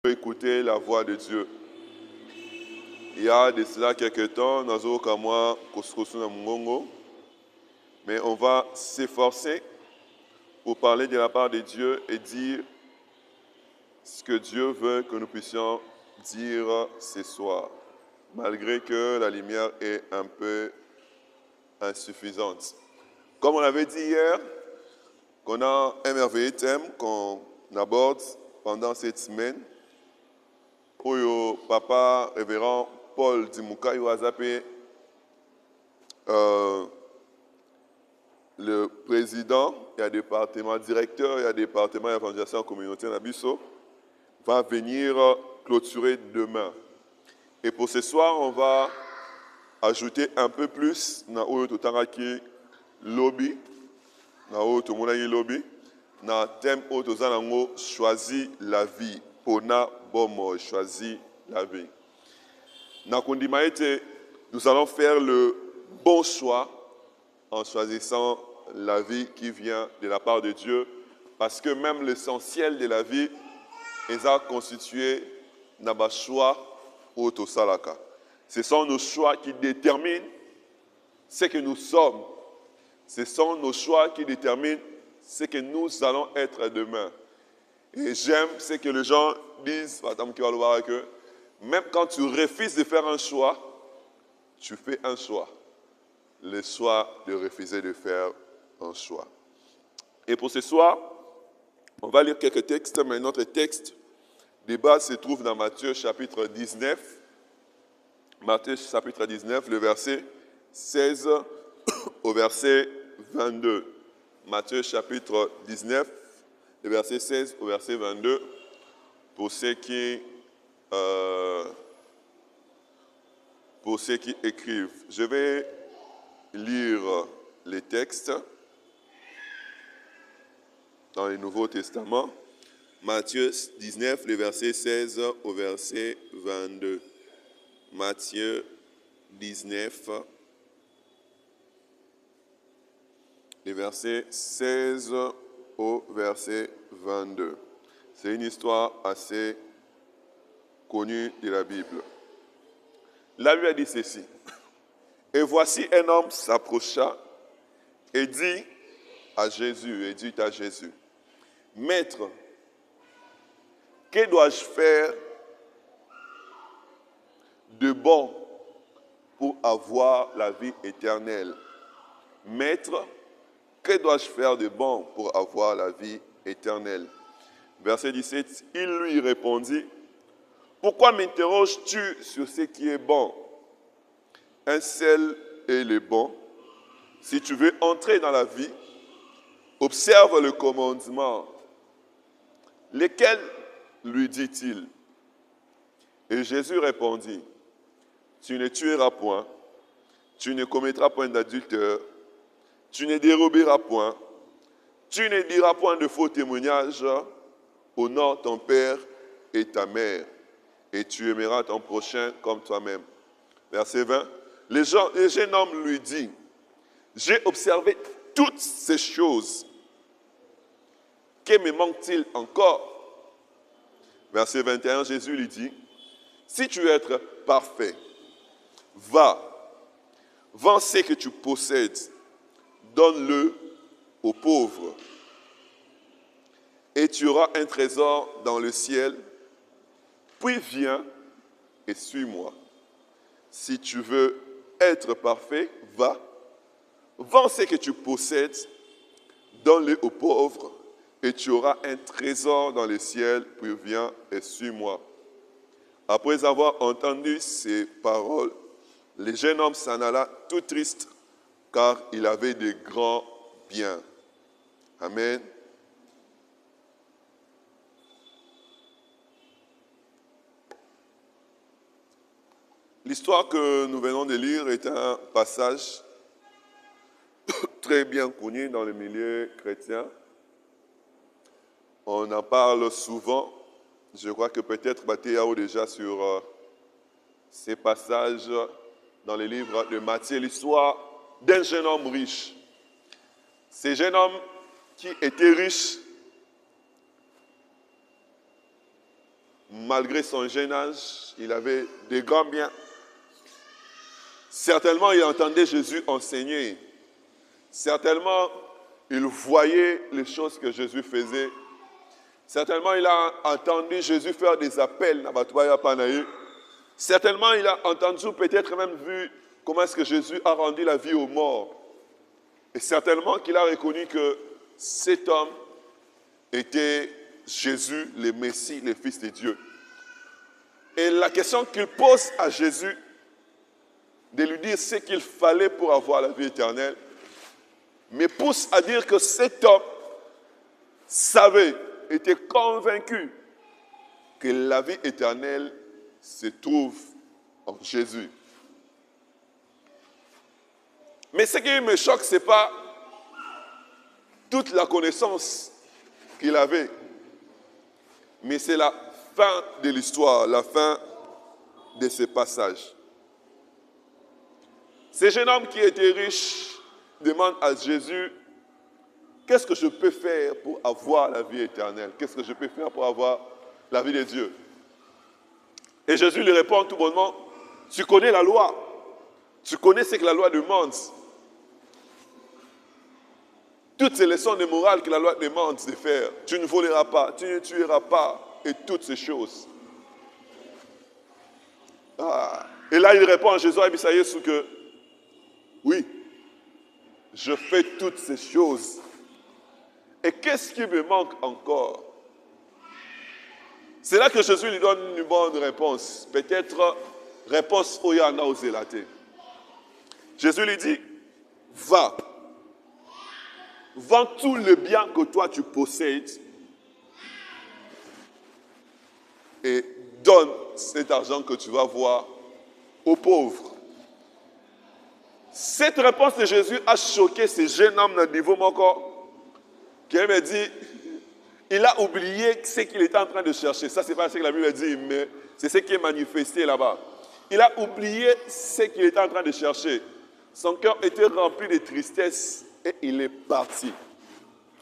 Écouter la voix de Dieu. Il y a de cela quelques temps, mais on va s'efforcer pour parler de la part de Dieu et dire ce que Dieu veut que nous puissions dire ce soir, malgré que la lumière est un peu insuffisante. Comme on avait dit hier, qu'on a un merveilleux thème qu'on aborde pendant cette semaine. Oyo papa révérend Paul Dimuka Iwazapé, le président, il y a département directeur, il y a département d'évangélisation communautaire Nabiso, va venir clôturer demain. Et pour ce soir, on va ajouter un peu plus na Oyo Totaraki Lobby, na Oyo Tomonagi Lobby, na thème Oyo Tozanango choisit la vie. Pona Bomo choisit la vie. Na Kondimaete, nous allons faire le bon choix en choisissant la vie qui vient de la part de Dieu, parce que même l'essentiel de la vie est constitué d'un choix au Tosalaka. Ce sont nos choix qui déterminent ce que nous sommes. Ce sont nos choix qui déterminent ce que nous allons être demain. Et j'aime ce que les gens disent, que même quand tu refuses de faire un choix, tu fais un choix. Le choix de refuser de faire un choix. Et pour ce soir, on va lire quelques textes, mais notre texte de base se trouve dans Matthieu chapitre 19. Matthieu chapitre 19, le verset 16 au verset 22. Matthieu chapitre 19, le verset 16 au verset 22, pour ceux qui écrivent. Je vais lire les textes dans le Nouveau Testament. Matthieu 19, le verset 16 au verset 22. Matthieu 19, le verset 16 au verset 22. C'est une histoire assez connue de la Bible. Là, lui a dit ceci. Et voici un homme s'approcha et dit à Jésus, Maître, que dois-je faire de bon pour avoir la vie éternelle? Maître, que dois-je faire de bon pour avoir la vie éternelle? Verset 17, il lui répondit, pourquoi m'interroges-tu sur ce qui est bon? Un seul est le bon. Si tu veux entrer dans la vie, observe le commandement. Lequel lui dit-il? Et Jésus répondit, tu ne tueras point, tu ne commettras point d'adultère, tu ne déroberas point, tu ne diras point de faux témoignages, honore ton père et ta mère, et tu aimeras ton prochain comme toi-même. Verset 20. Le jeune homme lui dit, j'ai observé toutes ces choses. Que me manque-t-il encore? Verset 21, Jésus lui dit, si tu veux être parfait, va, vends ce que tu possèdes, donne-le aux pauvres, et tu auras un trésor dans le ciel, puis viens et suis-moi. Si tu veux être parfait, va, vends ce que tu possèdes, donne-le aux pauvres, et tu auras un trésor dans le ciel, puis viens et suis-moi. Après avoir entendu ces paroles, le jeune homme s'en alla tout triste, car il avait de grands biens. Amen. L'histoire que nous venons de lire est un passage très bien connu dans le milieu chrétien. On en parle souvent. Je crois que peut-être Mathéo déjà sur ces passages dans le livre de Matthieu, l'histoire d'un jeune homme riche. Ce jeune homme qui était riche malgré son jeune âge, il avait des grands biens. Certainement, il entendait Jésus enseigner. Certainement, il voyait les choses que Jésus faisait. Certainement, il a entendu Jésus faire des appels. Certainement, il a entendu, peut-être même vu comment est-ce que Jésus a rendu la vie aux morts. Et certainement qu'il a reconnu que cet homme était Jésus, le Messie, le Fils de Dieu. Et la question qu'il pose à Jésus, de lui dire ce qu'il fallait pour avoir la vie éternelle, me pousse à dire que cet homme savait, était convaincu que la vie éternelle se trouve en Jésus. Mais ce qui me choque, ce n'est pas toute la connaissance qu'il avait, mais c'est la fin de l'histoire, la fin de ce passage. Ce jeune homme qui était riche demande à Jésus, qu'est-ce que je peux faire pour avoir la vie éternelle? Qu'est-ce que je peux faire pour avoir la vie de Dieu? Et Jésus lui répond tout bonnement, tu connais la loi, tu connais ce que la loi demande. Toutes ces leçons de morale que la loi demande de faire, tu ne voleras pas, tu ne tueras pas, et toutes ces choses. Et là, il répond à Jésus que oui, je fais toutes ces choses. Et qu'est-ce qui me manque encore? C'est là que Jésus lui donne une bonne réponse. Peut-être réponse au yana aux élatés. Jésus lui dit, va, vends tout le bien que toi tu possèdes et donne cet argent que tu vas voir aux pauvres. Cette réponse de Jésus a choqué ce jeune homme dans le niveau encore, qui me dit, il a oublié ce qu'il était en train de chercher. Ça, ce n'est pas ce que la Bible dit, mais c'est ce qui est manifesté là-bas. Il a oublié ce qu'il était en train de chercher. Son cœur était rempli de tristesse et il est parti.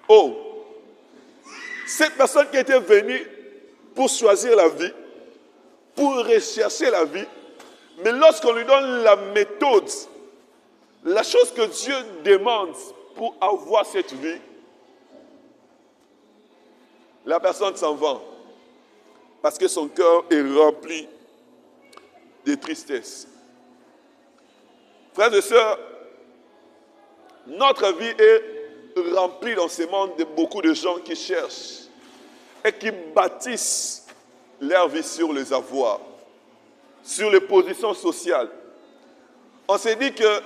Oh! Cette personne qui était venue pour choisir la vie, pour rechercher la vie, mais lorsqu'on lui donne la méthode, la chose que Dieu demande pour avoir cette vie, la personne s'en va parce que son cœur est rempli de tristesse. Frères et sœurs, notre vie est remplie dans ce monde de beaucoup de gens qui cherchent et qui bâtissent leur vie sur les avoirs, sur les positions sociales. On s'est dit que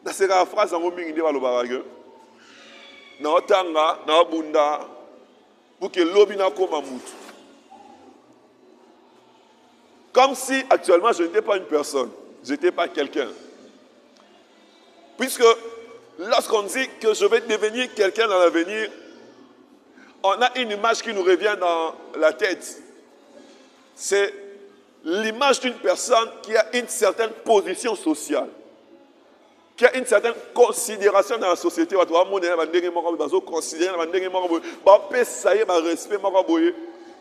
dans cette phrase, on va dire naotanga naobunda pour que l'obina koma mutu. Comme si actuellement je n'étais pas une personne, je n'étais pas quelqu'un. Puisque lorsqu'on dit que je vais devenir quelqu'un dans l'avenir, on a une image qui nous revient dans la tête. C'est l'image d'une personne qui a une certaine position sociale, qui a une certaine considération dans la société.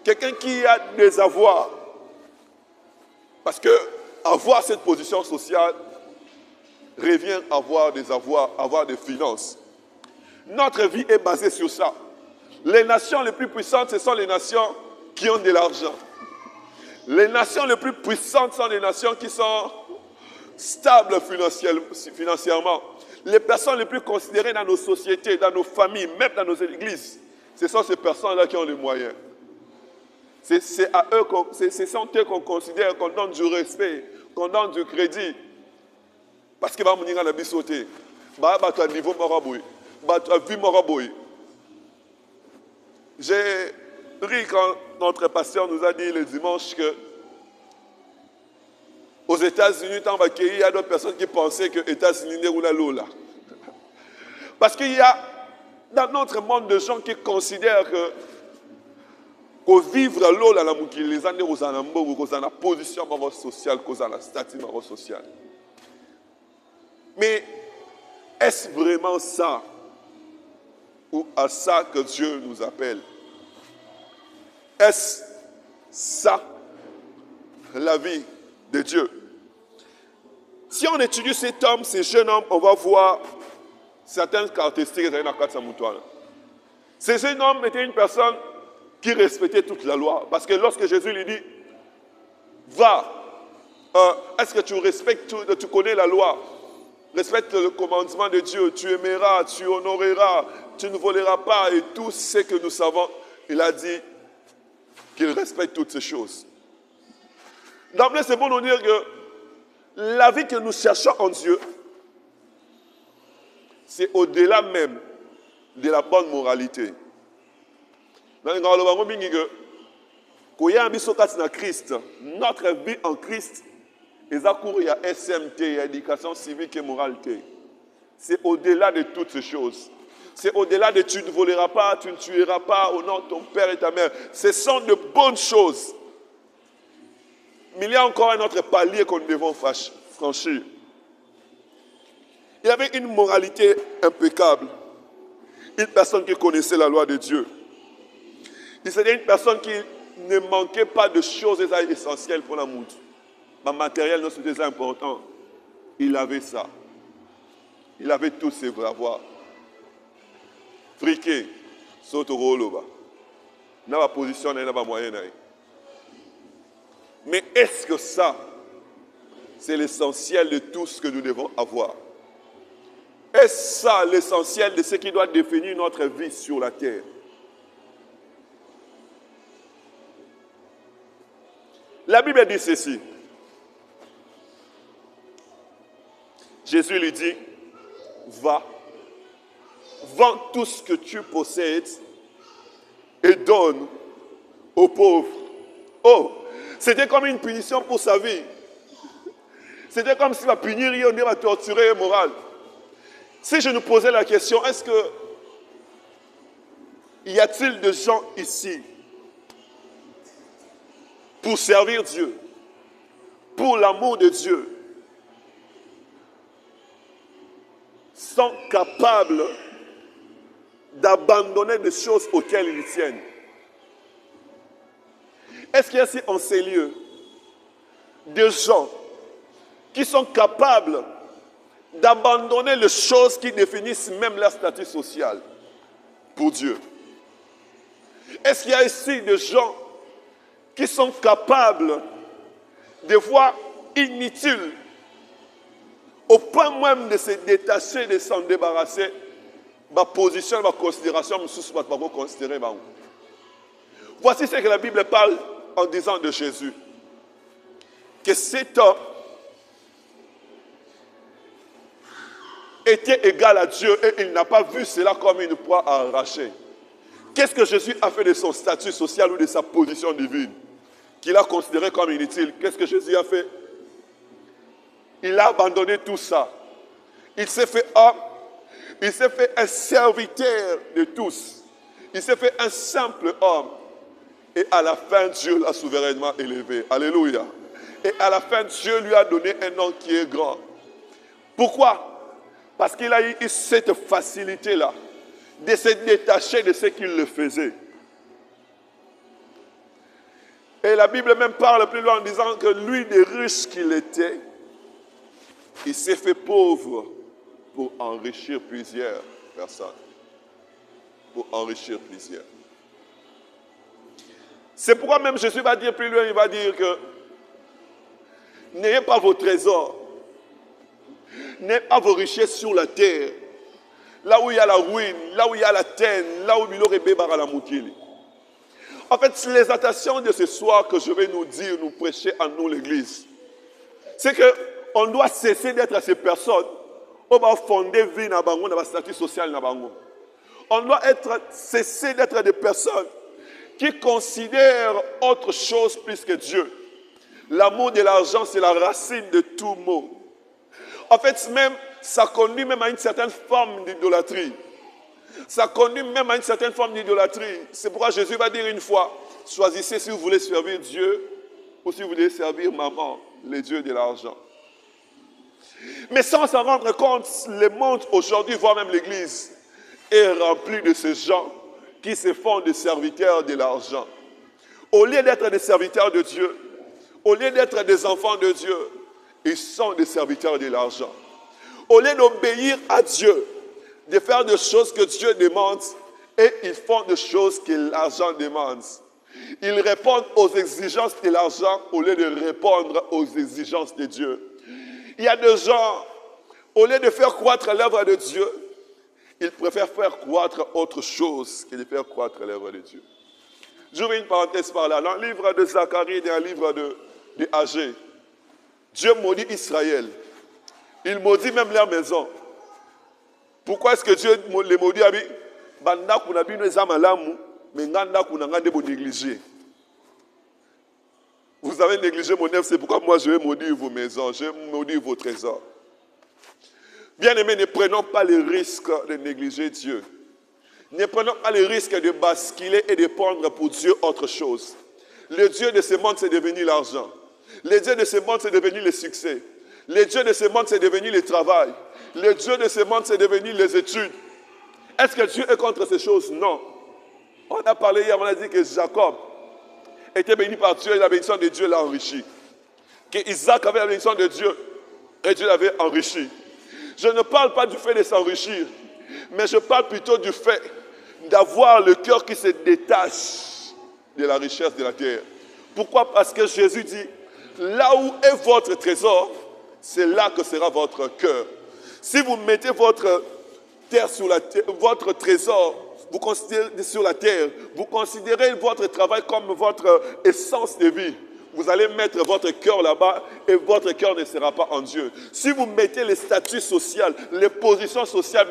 Quelqu'un qui a des avoirs. Parce que avoir cette position sociale revient à avoir des avoirs, avoir des finances. Notre vie est basée sur ça. Les nations les plus puissantes, ce sont les nations qui ont de l'argent. Les nations les plus puissantes sont les nations qui sont stables financièrement. Les personnes les plus considérées dans nos sociétés, dans nos familles, même dans nos églises, ce sont ces personnes-là qui ont les moyens. C'est à eux, ce sont eux qu'on considère, qu'on donne du respect, qu'on donne du crédit. Parce que j'ai ri quand notre pasteur nous a dit le dimanche que aux États-Unis, il y a d'autres personnes qui pensaient que les États-Unis n'est pas là. Parce qu'il y a dans notre monde de gens qui considèrent que vivre l'eau la les années aux anambo, aux la position sociale, aux la statut social. Mais est-ce vraiment ça ou à ça que Dieu nous appelle? Est-ce ça, la vie de Dieu. Si on étudie cet homme, ce jeune homme, on va voir certaines caractéristiques de Nakatsamutwana. Ce jeune homme était une personne qui respectait toute la loi. Parce que lorsque Jésus lui dit, va, est-ce que tu respectes, tu connais la loi? Respecte le commandement de Dieu, tu aimeras, tu honoreras, tu ne voleras pas et tout ce que nous savons. Il a dit qu'il respecte toutes ces choses. D'emblée, c'est bon de dire que la vie que nous cherchons en Dieu, c'est au-delà même de la bonne moralité. Notre vie en Christ, il y a SMT, il y a éducation civique et moralité. C'est au-delà de toutes ces choses. C'est au-delà de tu ne voleras pas, tu ne tueras pas au nom de ton père et ta mère. Ce sont de bonnes choses. Mais il y a encore un autre palier que nous devons franchir. Il y avait une moralité impeccable. Une personne qui connaissait la loi de Dieu. C'était une personne qui ne manquait pas de choses essentielles pour la moute. Le matériel, c'était important. Il avait ça. Il avait tous ses avoirs. Friqué, saute au rôle. Dans la position, dans la moyenne. Mais est-ce que ça, c'est l'essentiel de tout ce que nous devons avoir? Est-ce ça l'essentiel de ce qui doit définir notre vie sur la terre? La Bible dit ceci. Jésus lui dit, va, vends tout ce que tu possèdes et donne aux pauvres. Oh, c'était comme une punition pour sa vie. C'était comme s'il va punir, il va torturer moral. Si je nous posais la question, est-ce que y a-t-il des gens ici pour servir Dieu, pour l'amour de Dieu, sont capables d'abandonner des choses auxquelles ils tiennent? Est-ce qu'il y a ici en ces lieux des gens qui sont capables d'abandonner les choses qui définissent même leur statut social pour Dieu? Est-ce qu'il y a ici des gens qui sont capables de voir inutile, au point même de se détacher, de s'en débarrasser, ma position, ma considération, ma considérer. Voici ce que la Bible parle en disant de Jésus. Que cet homme était égal à Dieu et il n'a pas vu cela comme une proie à arracher. Qu'est-ce que Jésus a fait de son statut social ou de sa position divine qu'il a considéré comme inutile? Qu'est-ce que Jésus a fait? Il a abandonné tout ça. Il s'est fait homme. Il s'est fait un serviteur de tous. Il s'est fait un simple homme. Et à la fin, Dieu l'a souverainement élevé. Alléluia. Et à la fin, Dieu lui a donné un nom qui est grand. Pourquoi? Parce qu'il a eu cette facilité-là de se détacher de ce qu'il le faisait. Et la Bible même parle plus loin en disant que lui, des riches qu'il était, il s'est fait pauvre pour enrichir plusieurs personnes. Pour enrichir plusieurs. C'est pourquoi même Jésus va dire plus loin, il va dire que n'ayez pas vos trésors, n'ayez pas vos richesses sur la terre, là où il y a la ruine, là où il y a la teigne, là où il y aurait bébara la moukili. En fait, l'exhortation de ce soir que je vais nous dire, nous prêcher à nous l'église, c'est qu'on doit cesser d'être ces personnes qui vont fonder vie dans le statut social. On doit cesser d'être des personnes qui considèrent autre chose plus que Dieu. L'amour de l'argent, c'est la racine de tout mot. En fait, même, ça conduit même à une certaine forme d'idolâtrie. Ça conduit même à une certaine forme d'idolâtrie. C'est pourquoi Jésus va dire une fois, choisissez si vous voulez servir Dieu ou si vous voulez servir maman, les dieux de l'argent. Mais sans s'en rendre compte, le monde aujourd'hui, voire même l'Église, est rempli de ces gens qui se font des serviteurs de l'argent. Au lieu d'être des serviteurs de Dieu, au lieu d'être des enfants de Dieu, ils sont des serviteurs de l'argent. Au lieu d'obéir à Dieu, de faire des choses que Dieu demande, et ils font des choses que l'argent demande. Ils répondent aux exigences de l'argent au lieu de répondre aux exigences de Dieu. Il y a des gens, au lieu de faire croître l'œuvre de Dieu, ils préfèrent faire croître autre chose que de faire croître l'œuvre de Dieu. J'ouvre une parenthèse par là. Dans le livre de Zacharie et dans le livre de Agé, Dieu maudit Israël. Il maudit même leur maison. Pourquoi est-ce que Dieu les maudit? Vous avez négligé mon œuvre, c'est pourquoi moi je vais maudire vos maisons, je vais maudire vos trésors. Bien-aimés, ne prenons pas le risque de négliger Dieu. Ne prenons pas le risque de basculer et de prendre pour Dieu autre chose. Le Dieu de ce monde, c'est devenu l'argent. Le Dieu de ce monde, c'est devenu le succès. Le Dieu de ce monde, c'est devenu le travail. Le Dieu de ce monde, c'est devenu les études. Est-ce que Dieu est contre ces choses? Non. On a parlé hier, on a dit que Jacob était béni par Dieu et la bénédiction de Dieu l'a enrichi. Que Isaac avait la bénédiction de Dieu et Dieu l'avait enrichi. Je ne parle pas du fait de s'enrichir, mais je parle plutôt du fait d'avoir le cœur qui se détache de la richesse de la terre. Pourquoi? Parce que Jésus dit, là où est votre trésor, c'est là que sera votre cœur. Si vous mettez votre terre sur la terre, votre trésor, vous considérez sur la terre, vous considérez votre travail comme votre essence de vie, vous allez mettre votre cœur là-bas et votre cœur ne sera pas en Dieu. Si vous mettez les statuts sociaux, les positions sociales,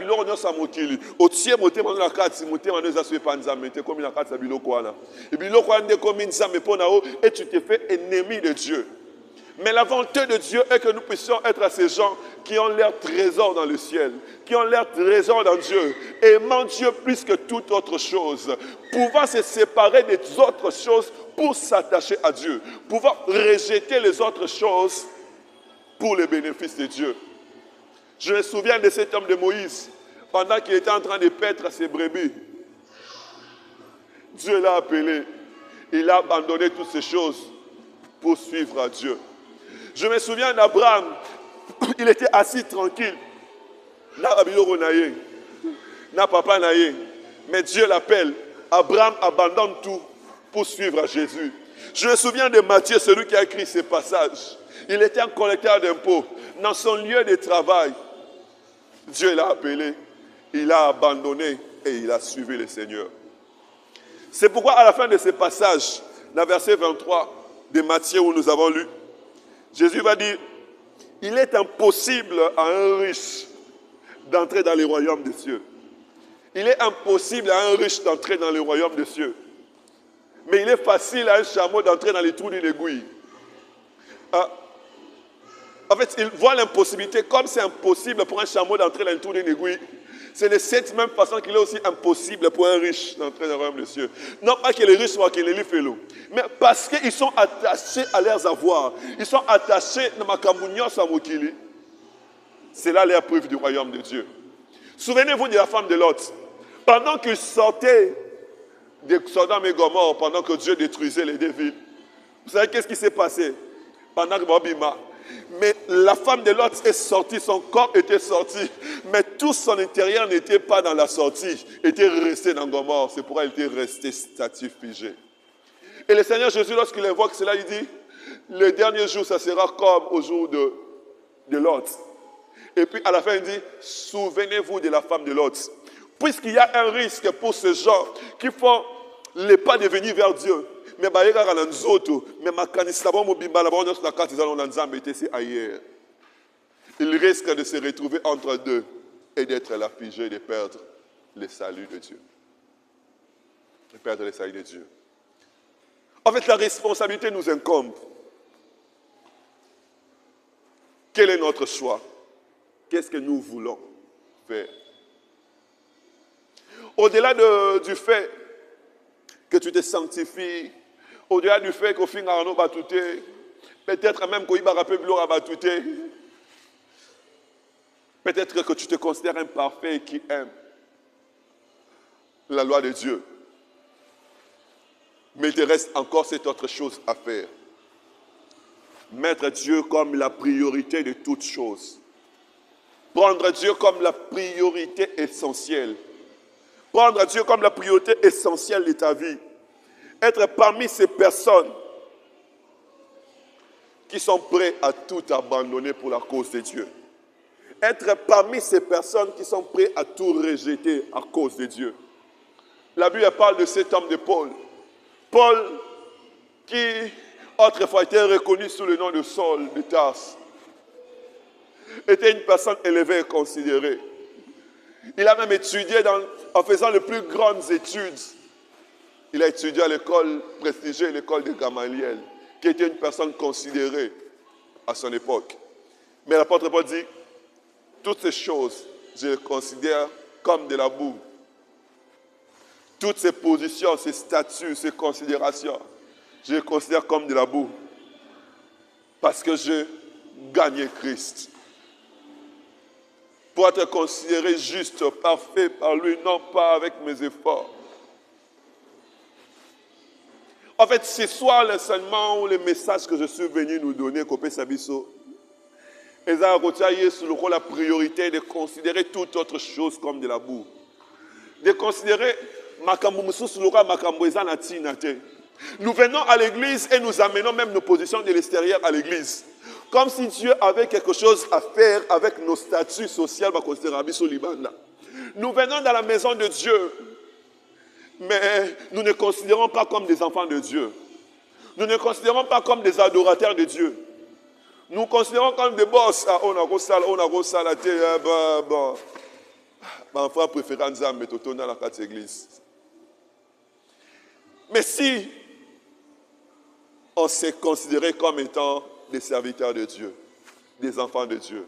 et tu te fais ennemi de Dieu. Mais la volonté de Dieu est que nous puissions être à ces gens qui ont leur trésor dans le ciel, qui ont leur trésor dans Dieu, aimant Dieu plus que toute autre chose, pouvant se séparer des autres choses pour s'attacher à Dieu, pouvant rejeter les autres choses pour le bénéfice de Dieu. Je me souviens de cet homme de Moïse, pendant qu'il était en train de paître ses brebis. Dieu l'a appelé, il a abandonné toutes ces choses pour suivre Dieu. Je me souviens d'Abraham, il était assis tranquille. Na papa naye. Mais Dieu l'appelle. Abraham abandonne tout pour suivre Jésus. Je me souviens de Matthieu, celui qui a écrit ces passages. Il était un collecteur d'impôts. Dans son lieu de travail, Dieu l'a appelé, il a abandonné et il a suivi le Seigneur. C'est pourquoi à la fin de ce passage, dans verset 23 de Matthieu où nous avons lu, Jésus va dire, il est impossible à un riche d'entrer dans le royaume des cieux. Il est impossible à un riche d'entrer dans le royaume des cieux. Mais il est facile à un chameau d'entrer dans les trous d'une aiguille. En fait, il voit l'impossibilité, comme c'est impossible pour un chameau d'entrer dans les trous d'une aiguille. C'est de cette même façon qu'il est aussi impossible pour un riche d'entrer dans le royaume des cieux. Non pas que les riches soient que les livres, mais parce qu'ils sont attachés à leurs avoirs. Ils sont attachés à Makamunyo Samokili. C'est là la preuve du royaume de Dieu. Souvenez-vous de la femme de Lot. Pendant qu'il sortait de Sodome et Gomorrhe, pendant que Dieu détruisait les deux villes, vous savez qu'est-ce qui s'est passé? Pendant que Bobima. Mais la femme de Lot est sortie, son corps était sorti, mais tout son intérieur n'était pas dans la sortie, était resté dans Gomorrhe. C'est pourquoi il était resté statue figé. Et le Seigneur Jésus, lorsqu'il évoque cela, il dit, le dernier jour, ça sera comme au jour de Lot. Et puis à la fin, il dit, souvenez-vous de la femme de Lot. Puisqu'il y a un risque pour ces gens qui font les pas de venir vers Dieu. Mais il risque de se retrouver entre deux et d'être là figé, de perdre le salut de Dieu. De perdre le salut de Dieu. En fait, la responsabilité nous incombe. Quel est notre choix? Qu'est-ce que nous voulons faire? Au-delà du fait que tu te sanctifies, au-delà du fait qu'au final, on va tout, peut-être même qu'il va rappeler peut-être que tu te considères imparfait et qui aime la loi de Dieu. Mais il te reste encore cette autre chose à faire. Mettre Dieu comme la priorité de toutes choses. Prendre Dieu comme la priorité essentielle. Prendre Dieu comme la priorité essentielle de ta vie. Être parmi ces personnes qui sont prêts à tout abandonner pour la cause de Dieu. Être parmi ces personnes qui sont prêts à tout rejeter à cause de Dieu. La Bible parle de cet homme de Paul. Paul qui autrefois était reconnu sous le nom de Saul de Tarse, était une personne élevée et considérée. Il a même étudié en faisant les plus grandes études. Il a étudié à l'école prestigieuse, l'école de Gamaliel, qui était une personne considérée à son époque. Mais l'apôtre Paul dit, toutes ces choses, je les considère comme de la boue. Toutes ces positions, ces statuts, ces considérations, je les considère comme de la boue. Parce que je gagnais Christ. Pour être considéré juste, parfait par lui, non pas avec mes efforts. En fait, ce soit l'enseignement ou le message que je suis venu nous donner, Kopé Sabiso, et ça a sur le rôle la priorité de considérer toute autre chose comme de la boue. De considérer nous venons à l'église et nous amenons même nos positions de l'extérieur à l'église. Comme si Dieu avait quelque chose à faire avec nos statuts sociaux. Nous venons dans la maison de Dieu, mais nous ne considérons pas comme des enfants de Dieu. Nous ne considérons pas comme des adorateurs de Dieu. Nous considérons comme des boss. Ah, on a mon frère préféré Nzambe dans la carte église. Mais si on s'est considéré comme étant des serviteurs de Dieu, des enfants de Dieu,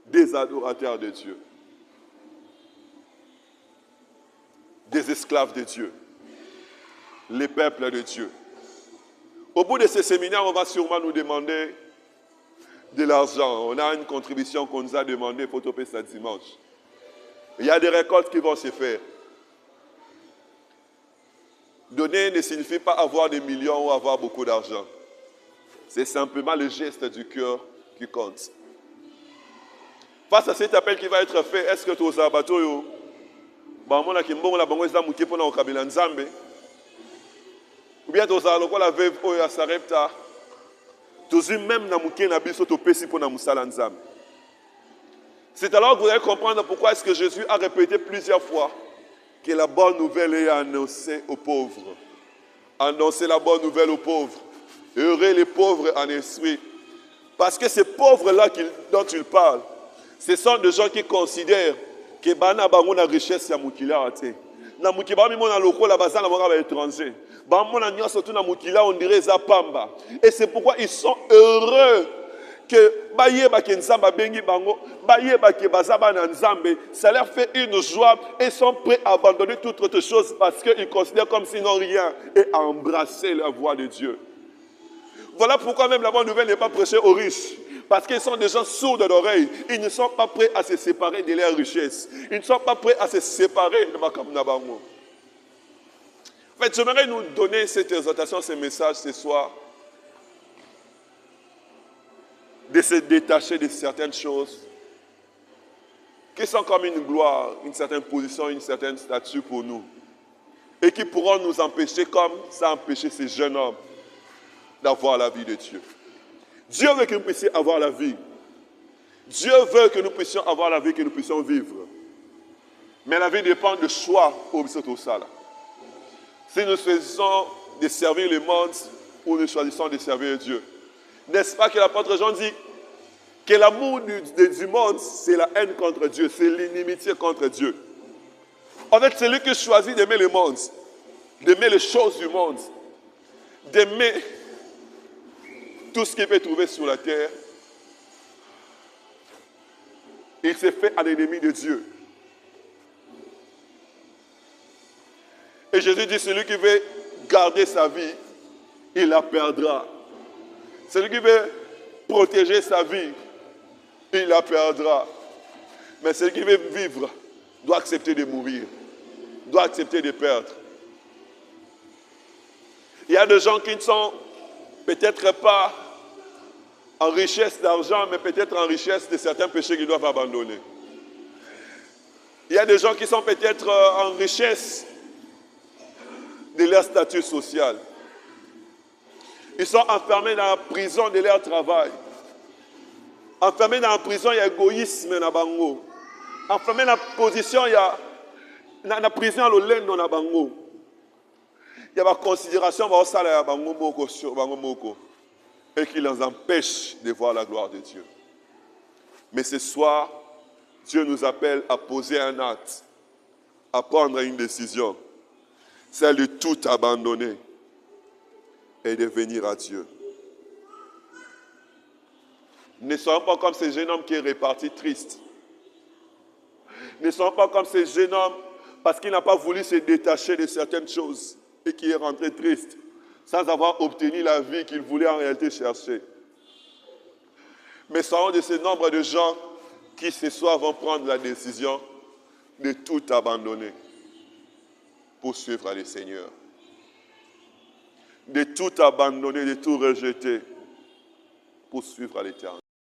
des adorateurs de Dieu, des esclaves de Dieu, les peuples de Dieu. Au bout de ce séminaire, on va sûrement nous demander de l'argent. On a une contribution qu'on nous a demandé pour toper ça dimanche. Il y a des récoltes qui vont se faire. Donner ne signifie pas avoir des millions ou avoir beaucoup d'argent. C'est simplement le geste du cœur qui compte. Face à cet appel qui va être fait, est-ce que tu as bateau ou bien tu as la veuve ou ya sarepta tu même na muke na biso to pesi pour na musala nzambe. C'est alors que vous allez comprendre pourquoi est-ce que Jésus a répété plusieurs fois que la bonne nouvelle est annoncée aux pauvres. Annoncer la bonne nouvelle aux pauvres. Heureux les pauvres en esprit. Parce que ces pauvres-là dont il parle, ce sont des gens qui considèrent que bana bango na richesse ya mukila ate. Na mukila mi mona lokola bazana monga ba étranger. Ba mona nyoso tu na mukila on dirait za pamba. Et c'est pourquoi ils sont heureux que bayeba ke nzamba bengi bango, bayeba ke bazaba na nzambe, ça leur fait une joie et sont prêts à abandonner toute autre chose parce qu'ils considèrent comme s'ils n'ont rien et à embrasser la voix de Dieu. Voilà pourquoi même la bonne nouvelle n'est pas prêchée aux riches. Parce qu'ils sont des gens sourds de l'oreille. Ils ne sont pas prêts à se séparer de leurs richesses. Ils ne sont pas prêts à se séparer de Makamnabango. En fait, j'aimerais nous donner cette exhortation, ce message ce soir. De se détacher de certaines choses qui sont comme une gloire, une certaine position, une certaine statue pour nous. Et qui pourront nous empêcher, comme ça a empêché ces jeunes hommes, d'avoir la vie de Dieu. Dieu veut que nous puissions avoir la vie. Dieu veut que nous puissions avoir la vie, que nous puissions vivre. Mais la vie dépend de choix au Sala. Si nous choisissons de servir le monde ou nous choisissons de servir Dieu. N'est-ce pas que l'apôtre Jean dit que l'amour du monde, c'est la haine contre Dieu, c'est l'inimitié contre Dieu. En fait, c'est lui qui choisit d'aimer le monde, d'aimer les choses du monde, d'aimer tout ce qu'il peut trouver sur la terre. Il s'est fait un ennemi de Dieu. Et Jésus dit, celui qui veut garder sa vie, il la perdra. Celui qui veut protéger sa vie, il la perdra. Mais celui qui veut vivre doit accepter de mourir, doit accepter de perdre. Il y a des gens qui ne sont peut-être pas en richesse d'argent, mais peut-être en richesse de certains péchés qu'ils doivent abandonner. Il y a des gens qui sont peut-être en richesse de leur statut social. Ils sont enfermés dans la prison de leur travail. Enfermés dans la prison, il y a égoïsme na bango. Enfermés dans la position, il y a la prison l'olendo na bango. Il y a la considération ya bango moko sur bango moko et qui les empêche de voir la gloire de Dieu. Mais ce soir, Dieu nous appelle à poser un acte, à prendre une décision, celle de tout abandonner et de venir à Dieu. Ne soyons pas comme ce jeune homme qui est reparti triste. Ne soyons pas comme ce jeune homme parce qu'il n'a pas voulu se détacher de certaines choses et qui est rentré triste sans avoir obtenu la vie qu'il voulait en réalité chercher. Mais soyons de ce nombre de gens qui ce soir vont prendre la décision de tout abandonner pour suivre le Seigneur. De tout abandonner, de tout rejeter pour suivre l'Éternel.